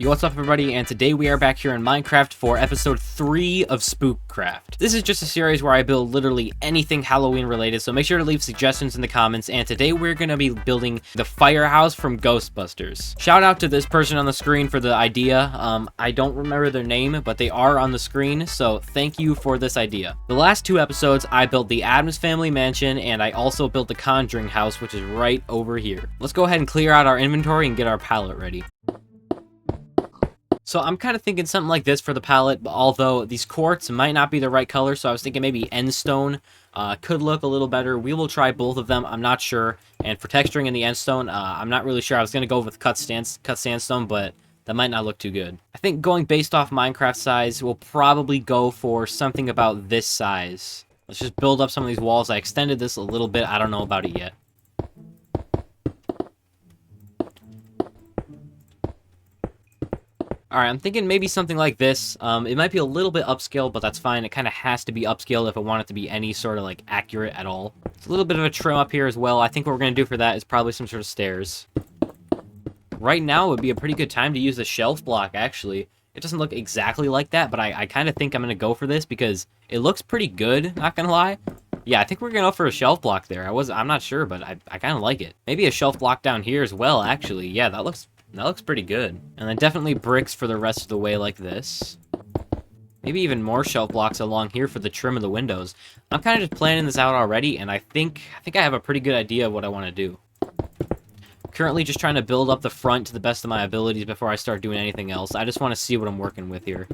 Yo, what's up everybody, and today we are back here in Minecraft for episode 3 of SpookCraft. This is just a series where I build literally anything Halloween related, so make sure to leave suggestions in the comments, and today we're going to be building the Firehouse from Ghostbusters. Shout out to this person on the screen for the idea. I don't remember their name, but they are on the screen, so thank you for this idea. The last 2 episodes, I built the Addams Family Mansion, and I also built the Conjuring House, which is right over here. Let's go ahead and clear out our inventory and get our palette ready. So I'm kind of thinking something like this for the palette, although these quartz might not be the right color, so I was thinking maybe end stone could look a little better. We will try both of them, I'm not sure. And for texturing in the end stone, I'm not really sure. I was going to go with cut sandstone, but that might not look too good. I think going based off Minecraft size, we'll probably go for something about this size. Let's just build up some of these walls. I extended this a little bit. I don't know about it yet. Alright, I'm thinking maybe something like this. It might be a little bit upscale, but that's fine. It kind of has to be upscaled if I want it to be any sort of, like, accurate at all. It's a little bit of a trim up here as well. I think what we're going to do for that is probably some sort of stairs. Right now would be a pretty good time to use the shelf block, actually. It doesn't look exactly like that, but I kind of think I'm going to go for this because it looks pretty good, not going to lie. Yeah, I think we're going to go for a shelf block there. I'm not sure, but I kind of like it. Maybe a shelf block down here as well, actually. Yeah, that looks pretty good. And then definitely bricks for the rest of the way like this. Maybe even more shelf blocks along here for the trim of the windows. I'm kind of just planning this out already, and I think I have a pretty good idea of what I want to do. Currently just trying to build up the front to the best of my abilities before I start doing anything else. I just want to see what I'm working with here.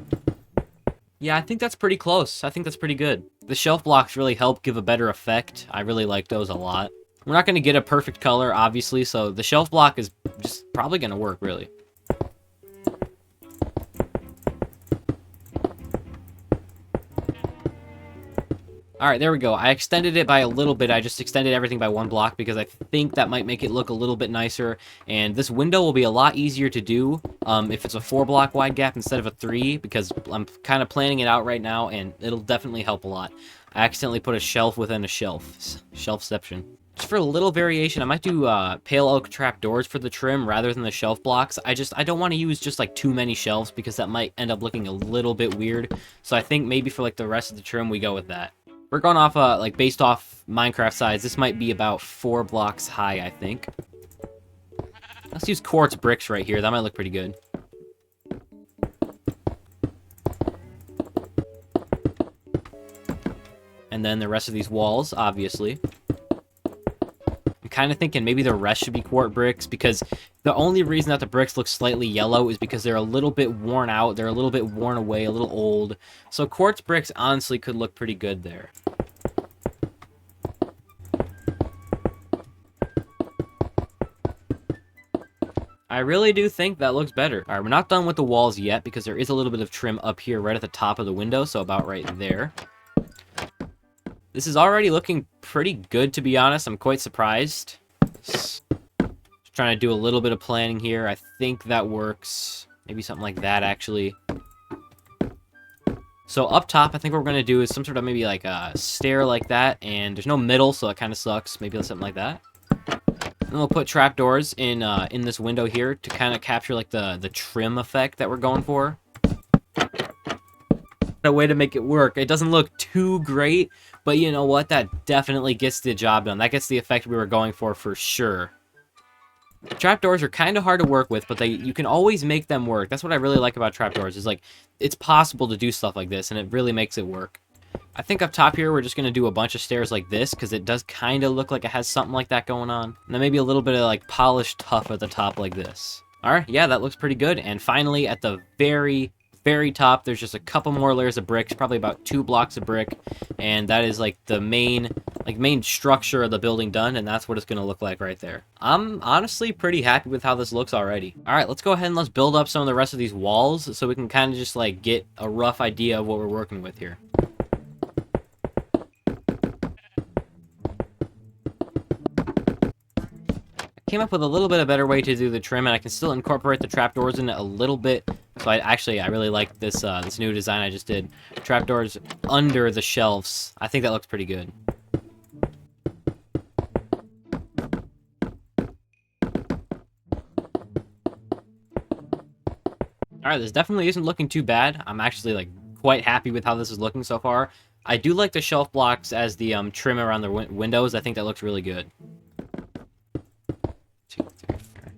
Yeah, I think that's pretty close. I think that's pretty good. The shelf blocks really help give a better effect. I really like those a lot. We're not going to get a perfect color, obviously, so the shelf block is just probably going to work, really. Alright, there we go. I extended it by a little bit. I just extended everything by 1 block because I think that might make it look a little bit nicer. And this window will be a lot easier to do if it's a 4-block wide gap instead of a 3, because I'm kind of planning it out right now, and it'll definitely help a lot. I accidentally put a shelf within a shelf. Shelfception. Just for a little variation, I might do pale oak trap doors for the trim rather than the shelf blocks. I don't want to use just like too many shelves because that might end up looking a little bit weird. So I think maybe for like the rest of the trim we go with that. We're going off like based off Minecraft size. This might be about 4 blocks high, I think. Let's use quartz bricks right here. That might look pretty good. And then the rest of these walls, obviously. Kind of thinking maybe the rest should be quartz bricks, because the only reason that the bricks look slightly yellow is because they're a little bit worn out, they're a little bit worn away, a little old. So quartz bricks honestly could look pretty good there. I really do think that looks better. Alright, we're not done with the walls yet because there is a little bit of trim up here right at the top of the window, so about right there. This is already looking pretty good, to be honest. I'm quite surprised. Just trying to do a little bit of planning here. I think that works. Maybe something like that, actually. So up top, I think what we're going to do is some sort of maybe like a stair like that. And there's no middle, so it kind of sucks. Maybe something like that. And we'll put trapdoors in this window here to kind of capture like the trim effect that we're going for. A way to make it work. It doesn't look too great, but you know what? That definitely gets the job done. That gets the effect we were going for sure. Trapdoors are kind of hard to work with, but you can always make them work. That's what I really like about trapdoors, is like it's possible to do stuff like this, and it really makes it work. I think up top here we're just going to do a bunch of stairs like this, because it does kind of look like it has something like that going on. And then maybe a little bit of like polished tuff at the top like this. Alright, yeah, that looks pretty good. And finally, at the very top, there's just a couple more layers of bricks, probably about 2 blocks of brick, and that is like the main structure of the building done, and that's what it's going to look like right there. I'm honestly pretty happy with how this looks already. Alright, let's go ahead and let's build up some of the rest of these walls so we can kind of just like get a rough idea of what we're working with here. Came up with a little bit of better way to do the trim, and I can still incorporate the trapdoors in it a little bit. So I really like this this new design I just did. Trapdoors under the shelves. I think that looks pretty good. Alright, this definitely isn't looking too bad. I'm actually, like, quite happy with how this is looking so far. I do like the shelf blocks as the trim around the windows. I think that looks really good. 2, 3, 4.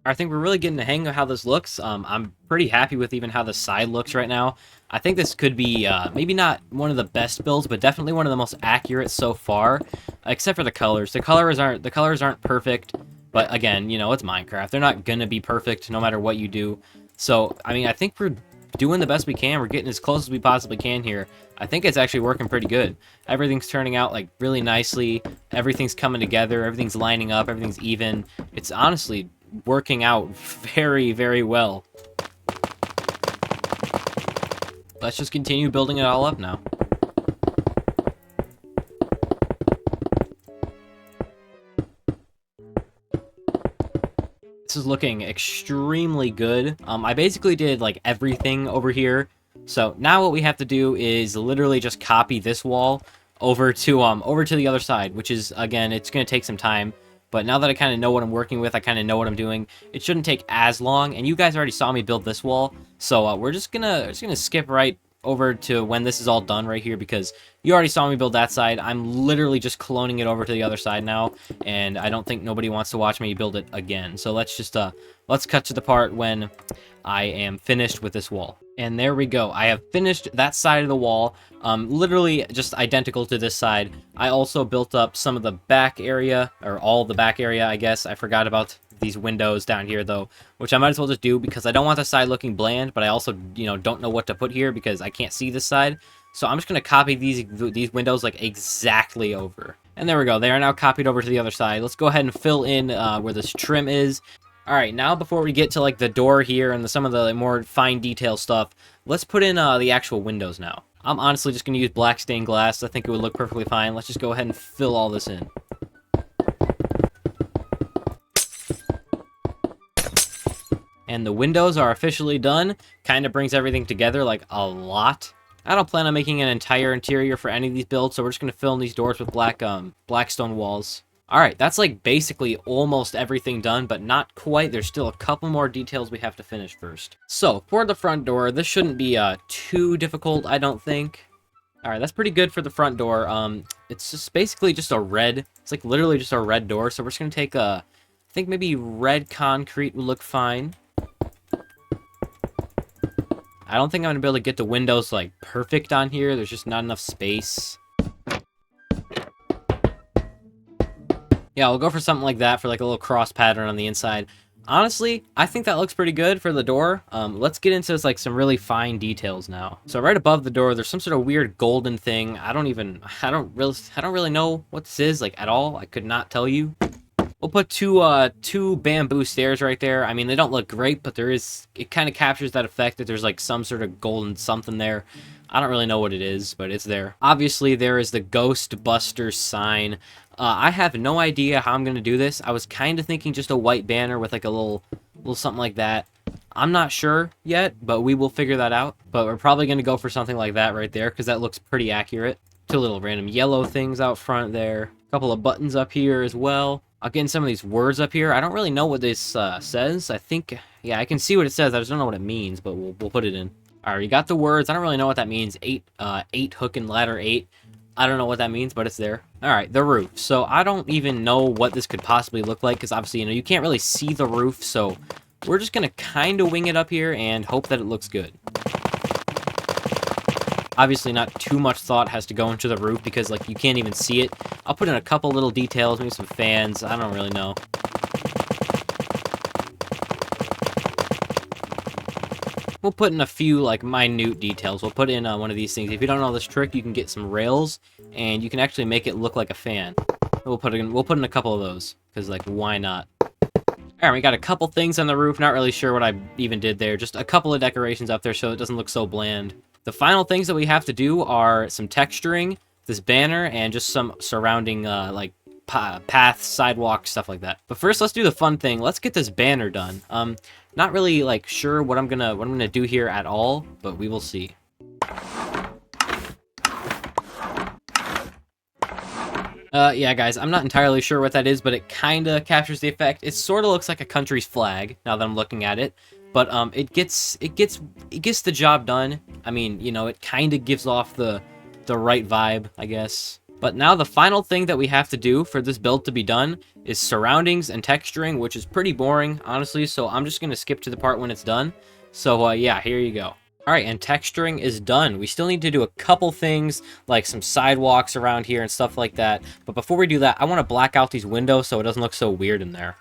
I think we're really getting the hang of how this looks. I'm pretty happy with even how the side looks right now. I think this could be maybe not one of the best builds, but definitely one of the most accurate so far, except for the colors. The colors aren't perfect, but again, you know, it's Minecraft. They're not gonna be perfect no matter what you do. So, I mean, I think we're doing the best we can. We're getting as close as we possibly can here. I think it's actually working pretty good. Everything's turning out like really nicely. Everything's coming together. Everything's lining up. Everything's even. It's honestly working out very, very well. Let's just continue building it all up now. This is looking extremely good. I basically did like everything over here. So now what we have to do is literally just copy this wall over to the other side, which is, again, it's going to take some time. But now that I kind of know what I'm working with, I kind of know what I'm doing, it shouldn't take as long. And you guys already saw me build this wall, so we're just gonna skip right over to when this is all done right here, because you already saw me build that side. I'm literally just cloning it over to the other side now, and I don't think nobody wants to watch me build it again. So let's just let's cut to the part when I am finished with this wall. And there we go. I have finished that side of the wall, literally just identical to this side. I also built up some of the back area, or all the back area, I guess. I forgot about these windows down here, though, which I might as well just do because I don't want the side looking bland, but I also, you know, don't know what to put here because I can't see this side. So I'm just going to copy these windows, like, exactly over. And there we go. They are now copied over to the other side. Let's go ahead and fill in where this trim is. Alright, now before we get to, like, the door here and some of the more fine detail stuff, let's put in the actual windows now. I'm honestly just going to use black stained glass. I think it would look perfectly fine. Let's just go ahead and fill all this in. And the windows are officially done. Kind of brings everything together, like, a lot. I don't plan on making an entire interior for any of these builds, so we're just going to fill in these doors with black stone walls. Alright, that's like basically almost everything done, but not quite. There's still a couple more details we have to finish first. So, for the front door, this shouldn't be too difficult, I don't think. Alright, that's pretty good for the front door. It's just basically just a red, it's like literally just a red door, so we're just going to take I think maybe red concrete will look fine. I don't think I'm going to be able to get the windows, like, perfect on here. There's just not enough space. Yeah, we'll go for something like that for, like, a little cross pattern on the inside. Honestly, I think that looks pretty good for the door. Let's get into, like, some really fine details now. So right above the door, there's some sort of weird golden thing. I don't really know what this is, like, at all. I could not tell you. We'll put two bamboo stairs right there. I mean, they don't look great, but it kind of captures that effect that there's like some sort of golden something there. I don't really know what it is, but it's there. Obviously, there is the Ghostbusters sign. I have no idea how I'm going to do this. I was kind of thinking just a white banner with like a little something like that. I'm not sure yet, but we will figure that out. But we're probably going to go for something like that right there, because that looks pretty accurate. Two little random yellow things out front there. A couple of buttons up here as well. Again, some of these words up here, I don't really know what this says. I think, yeah, I can see what it says. I just don't know what it means, but we'll put it in. All right, we got the words. I don't really know what that means. 8 hook and ladder 8. I don't know what that means, but it's there. All right, the roof. So I don't even know what this could possibly look like, because obviously, you know, you can't really see the roof. So we're just going to kind of wing it up here and hope that it looks good. Obviously, not too much thought has to go into the roof because, like, you can't even see it. I'll put in a couple little details, maybe some fans. I don't really know. We'll put in a few, like, minute details. We'll put in one of these things. If you don't know this trick, you can get some rails, and you can actually make it look like a fan. We'll put in a couple of those, because, like, why not? Alright, we got a couple things on the roof. Not really sure what I even did there. Just a couple of decorations up there so it doesn't look so bland. The final things that we have to do are some texturing, this banner, and just some surrounding, like, paths, sidewalks, stuff like that. But first, let's do the fun thing. Let's get this banner done. Not really, like, sure what I'm gonna do here at all, but we will see. Yeah, guys, I'm not entirely sure what that is, but it kind of captures the effect. It sort of looks like a country's flag now that I'm looking at it, but it gets the job done. I mean, you know, it kind of gives off the right vibe, I guess. But now the final thing that we have to do for this build to be done is surroundings and texturing, which is pretty boring, honestly, so I'm just going to skip to the part when it's done. So, yeah, here you go. Alright, and texturing is done. We still need to do a couple things, like some sidewalks around here and stuff like that. But before we do that, I want to black out these windows so it doesn't look so weird in there.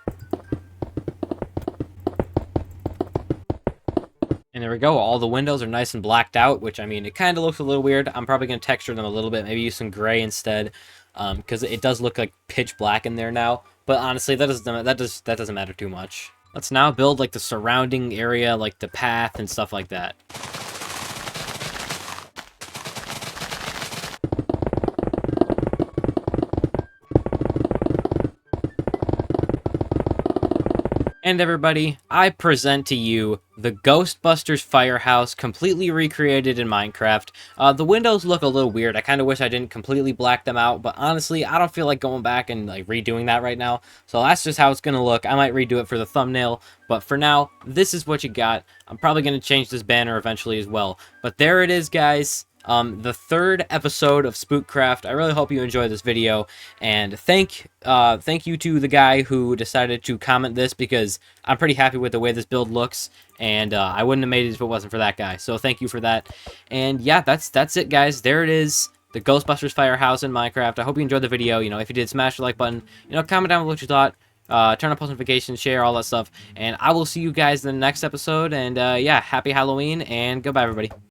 And there we go, all the windows are nice and blacked out, which, I mean, it kind of looks a little weird. I'm probably going to texture them a little bit, maybe use some gray instead, because it does look like pitch black in there now. But honestly, that doesn't matter too much. Let's now build, like, the surrounding area, like the path and stuff like that. And everybody, I present to you the Ghostbusters Firehouse, completely recreated in Minecraft. The windows look a little weird. I kind of wish I didn't completely black them out, but honestly, I don't feel like going back and like redoing that right now. So that's just how it's going to look. I might redo it for the thumbnail, but for now, this is what you got. I'm probably going to change this banner eventually as well. But there it is, guys. The third episode of SpookCraft. I really hope you enjoyed this video, and thank you to the guy who decided to comment this, because I'm pretty happy with the way this build looks, and I wouldn't have made it if it wasn't for that guy. So thank you for that. And yeah, that's it, guys. There it is. The Ghostbusters Firehouse in Minecraft. I hope you enjoyed the video. You know, if you did, smash the like button. You know, comment down what you thought. Turn on post notifications, share, all that stuff. And I will see you guys in the next episode. And yeah, happy Halloween, and goodbye, everybody.